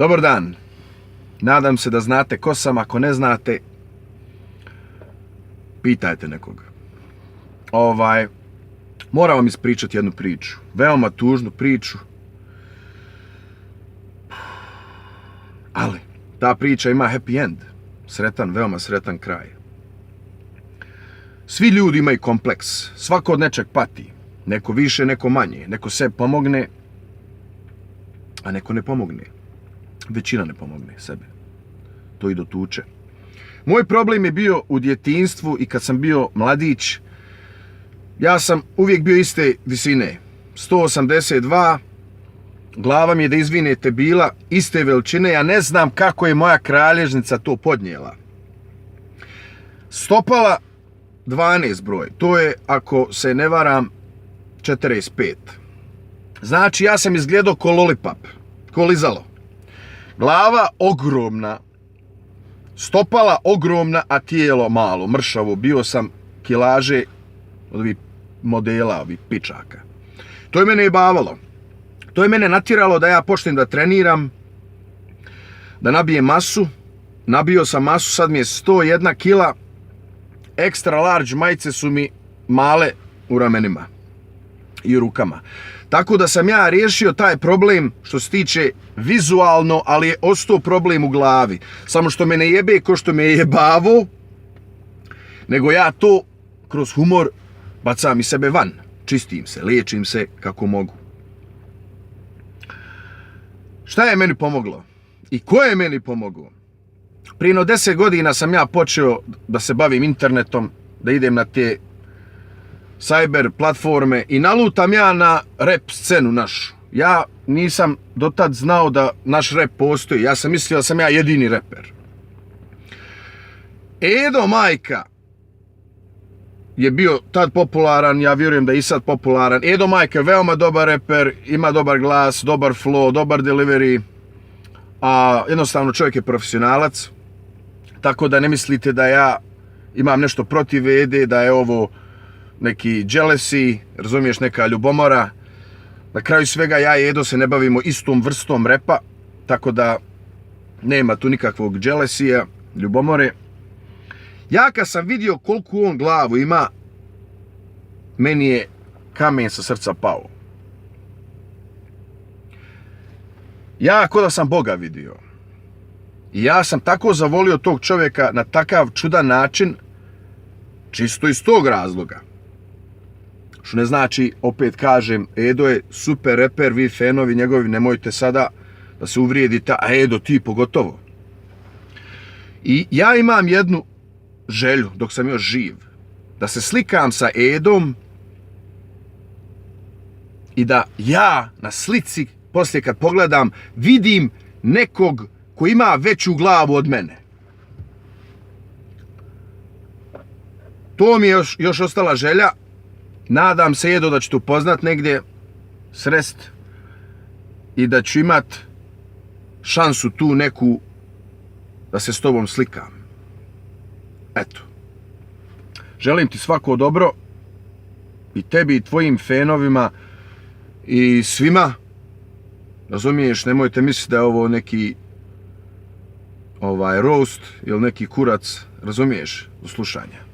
Dobar dan. Nadam se da znate ko sam, ako ne znate, pitajte nekoga. Moram vam ispričati jednu priču. Veoma tužnu priču. Ali, ta priča ima happy end. Sretan, veoma sretan kraj. Svi ljudi imaju kompleks. Svako od nečeg pati. Neko više, neko manje. Neko sebi pomogne, a neko ne pomogne. Većina ne pomogne sebe. To i dotuče. Moj problem je bio u djetinjstvu i kad sam bio mladić. Ja sam uvijek bio iste visine. 182. Glava mi je, da izvinete, bila iste veličine. Ja ne znam kako je moja kralježnica to podnijela. Stopala 12 broj. To je, ako se ne varam, 45. Znači, ja sam izgledao ko lollipop. Ko lizalo. Glava ogromna. Stopala ogromna, a tijelo malo, mršavo. Bio sam kilaže od ovih modela, ovih pičaka. To je mene jebavalo. To je mene natjeralo da ja počnem da treniram, da nabijem masu. Nabio sam masu, sad mi je 101 kila. Extra large majice su mi male u ramenima i u rukama. Tako da sam ja riješio taj problem što se tiče vizualno, ali je ostao problem u glavi. Samo što me ne jebe ko što me je jebavo, nego ja to kroz humor bacam iz sebe van. Čistim se, liječim se kako mogu. Šta je meni pomoglo? I ko je meni pomogao? Prije 10 godina sam ja počeo da se bavim internetom, da idem na te cyber platforme i nalutam ja na rap scenu našu. Ja nisam dotad znao da naš rap postoji. Ja sam mislio da sam ja jedini reper. Edo Majka je bio tad popularan, ja vjerujem da je i sad popularan. Edo Majka je veoma dobar reper, ima dobar glas, dobar flow, dobar delivery, a jednostavno čovjek je profesionalac. Tako da ne mislite da ja imam nešto protiv Ede, da je ovo neki jealousy, razumiješ, neka ljubomora. Na kraju svega ja i Edo se ne bavimo istom vrstom repa, tako da nema tu nikakvog jealousy-a, ljubomore. Ja kad sam vidio koliko on glavu ima, meni je kamen sa srca pao. Ja ko da sam Boga vidio. I ja sam tako zavolio tog čovjeka na takav čudan način, čisto iz tog razloga. Što ne znači, opet kažem, Edo je super reper, vi fanovi njegovi, nemojte sada da se uvrijedite, a Edo ti pogotovo. I ja imam jednu želju, dok sam još živ, da se slikam sa Edom i da ja na slici, poslije kad pogledam, vidim nekog ko ima veću glavu od mene. To mi je još ostala želja. Nadam se, Edo, da ću te upoznat negdje, srest, i da ću imat šansu tu neku da se s tobom slikam. Eto. Želim ti svako dobro i tebi i tvojim fanovima i svima. Razumiješ, nemojte misliti da je ovo neki roast ili neki kurac, razumiješ, u slušanja.